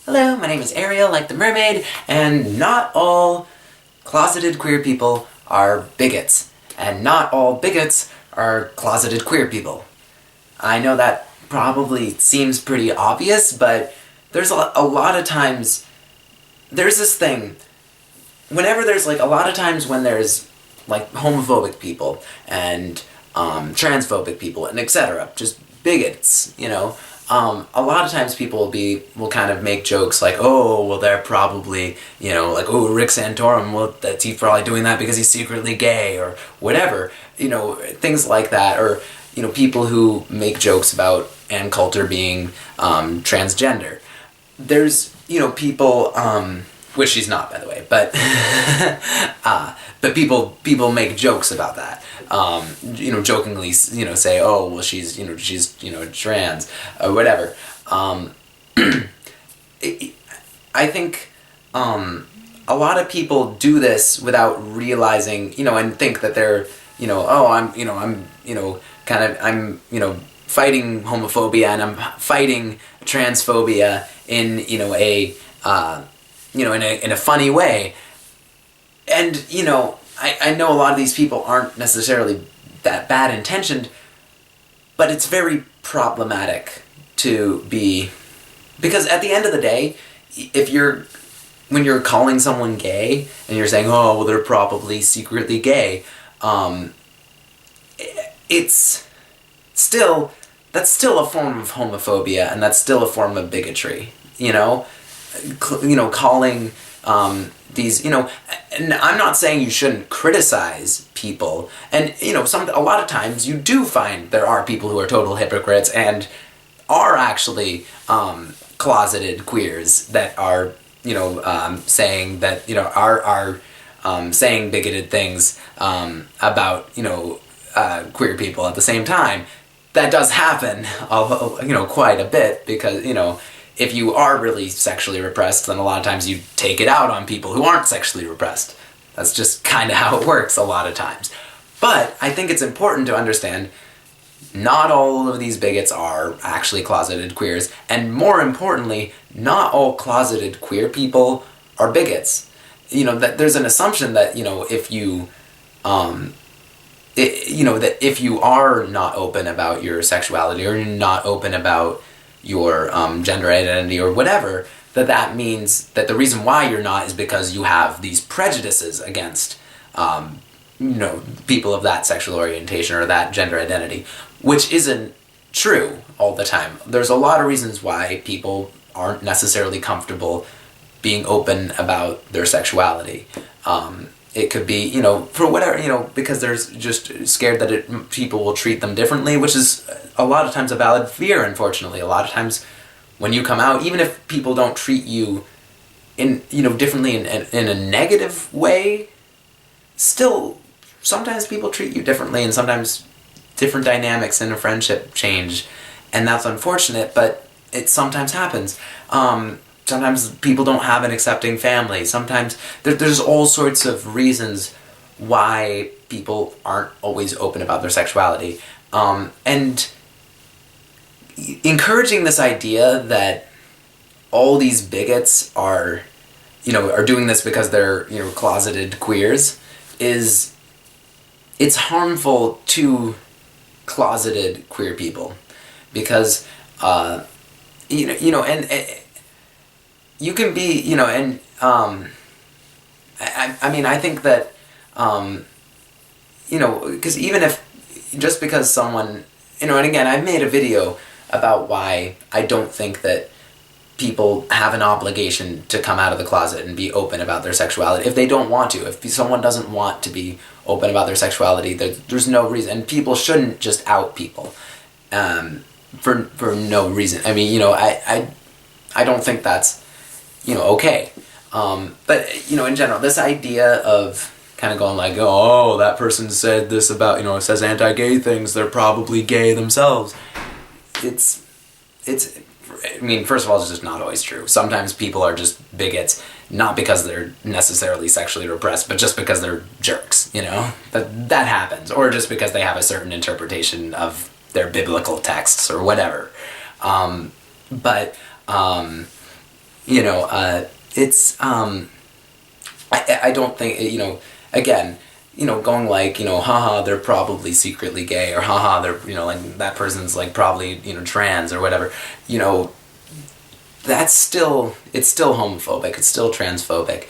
Hello, my name is Ariel, like the mermaid, and not all closeted queer people are bigots, and not all bigots are closeted queer people. I know that probably seems pretty obvious, but there's a lot of times, there's this thing, whenever there's a lot of times when there's homophobic people, and transphobic people, and etc., just bigots, a lot of times people will kind of make jokes like, oh, well, they're probably, oh, Rick Santorum, well, he's probably doing that because he's secretly gay, or whatever, things like that, or, people who make jokes about Ann Coulter being transgender. There's, people, which she's not, by the way, but but people make jokes about that. Jokingly, say, oh, well, she's trans, or whatever. I think a lot of people do this without realizing, and think that they're, oh, I'm fighting homophobia and I'm fighting transphobia in, in a funny way. And, I know a lot of these people aren't necessarily that bad intentioned, but it's very problematic to be, because at the end of the day, when you're calling someone gay, and you're saying, oh, well, they're probably secretly gay, that's still a form of homophobia, and that's still a form of bigotry, calling, these, and I'm not saying you shouldn't criticize people, and, a lot of times you do find there are people who are total hypocrites and are actually, closeted queers that are, saying that, are saying bigoted things, about, queer people at the same time. That does happen, quite a bit, because, if you are really sexually repressed, then a lot of times you take it out on people who aren't sexually repressed. That's just kind of how it works a lot of times. But I think it's important to understand not all of these bigots are actually closeted queers, and more importantly, not all closeted queer people are bigots. That there's an assumption that, if you, that if you are not open about your sexuality, or you're not open about your gender identity or whatever, that means that the reason why you're not is because you have these prejudices against people of that sexual orientation or that gender identity, which isn't true all the time. There's a lot of reasons why people aren't necessarily comfortable being open about their sexuality. It could be, for whatever, because they're just scared that people will treat them differently, which is a lot of times a valid fear, unfortunately. A lot of times when you come out, even if people don't treat you differently in a negative way, still, sometimes people treat you differently, and sometimes different dynamics in a friendship change, and that's unfortunate, but it sometimes happens. Sometimes people don't have an accepting family. Sometimes there's all sorts of reasons why people aren't always open about their sexuality. And encouraging this idea that all these bigots are doing this because they're, closeted queers it's harmful to closeted queer people, because, and you can be, and, I think that, because even if, just because someone, and again, I've made a video about why I don't think that people have an obligation to come out of the closet and be open about their sexuality if they don't want to. If someone doesn't want to be open about their sexuality, there's no reason, and people shouldn't just out people, for no reason. I don't think that's, okay. But, in general, this idea of kind of going like, oh, that person said this about, says anti-gay things, they're probably gay themselves. It's, first of all, it's just not always true. Sometimes people are just bigots, not because they're necessarily sexually repressed, but just because they're jerks, that happens. Or just because they have a certain interpretation of their biblical texts or whatever. But you know, it's, I don't think, you know, again, you know, going like, you know, haha, they're probably secretly gay, or haha, they're, you know, like, that person's, like, probably, you know, trans, or whatever, you know, it's still homophobic, it's still transphobic,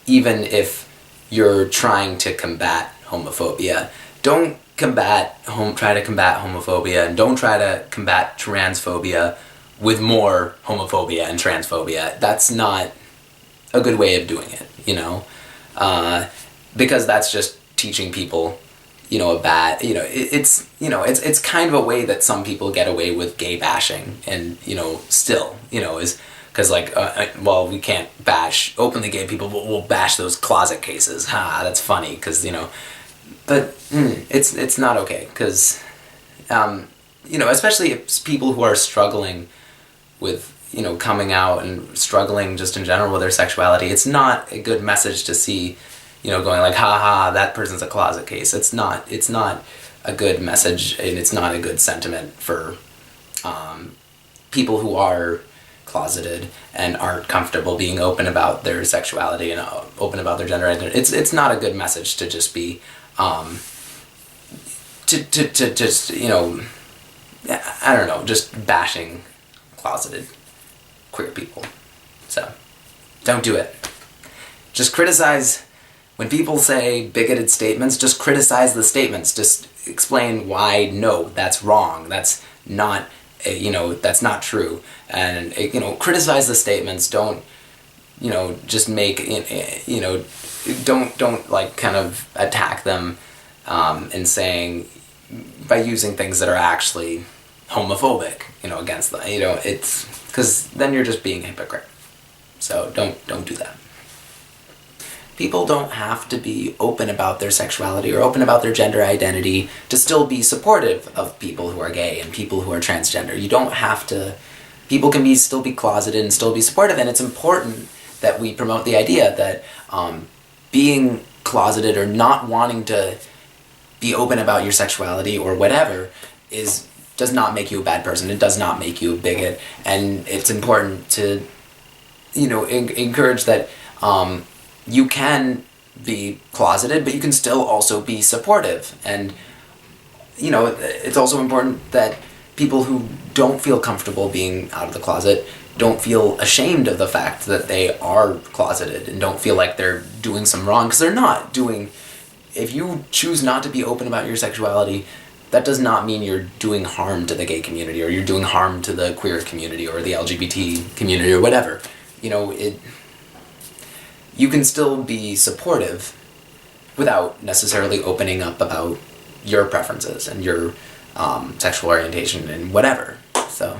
even if you're trying to combat homophobia. Don't try to combat homophobia, and don't try to combat transphobia with more homophobia and transphobia. That's not a good way of doing it, you know? Because that's just teaching people, you know, it's kind of a way that some people get away with gay bashing, and, you know, still, you know, is, because, like, well, we can't bash openly gay people, but we'll bash those closet cases. That's funny, because, you know, but it's not okay, because, you know, especially if people who are struggling with, you know, coming out and struggling just in general with their sexuality, it's not a good message to see, you know, going like, haha, that person's a closet case. It's not a good message, and it's not a good sentiment for people who are closeted and aren't comfortable being open about their sexuality and open about their gender identity. It's not a good message to just be to just, you know, I don't know, just bashing closeted queer people. So don't do it. Just criticize. When people say bigoted statements, just criticize the statements. Just explain why, no, that's wrong. That's not, you know, that's not true. And, you know, criticize the statements. Don't, you know, just make, you know, don't like kind of attack them and saying, by using things that are actually homophobic, you know, against them. You know, it's, because then you're just being a hypocrite. So don't do that. People don't have to be open about their sexuality or open about their gender identity to still be supportive of people who are gay and people who are transgender. You don't have to. People can still be closeted and still be supportive, and it's important that we promote the idea that being closeted or not wanting to be open about your sexuality or whatever does not make you a bad person. It does not make you a bigot, and it's important to, you know, encourage that. You can be closeted, but you can still also be supportive. And, you know, it's also important that people who don't feel comfortable being out of the closet don't feel ashamed of the fact that they are closeted and don't feel like they're doing some wrong, because they're not doing. If you choose not to be open about your sexuality, that does not mean you're doing harm to the gay community, or you're doing harm to the queer community or the LGBT community or whatever. You know, you can still be supportive without necessarily opening up about your preferences and your sexual orientation and whatever. So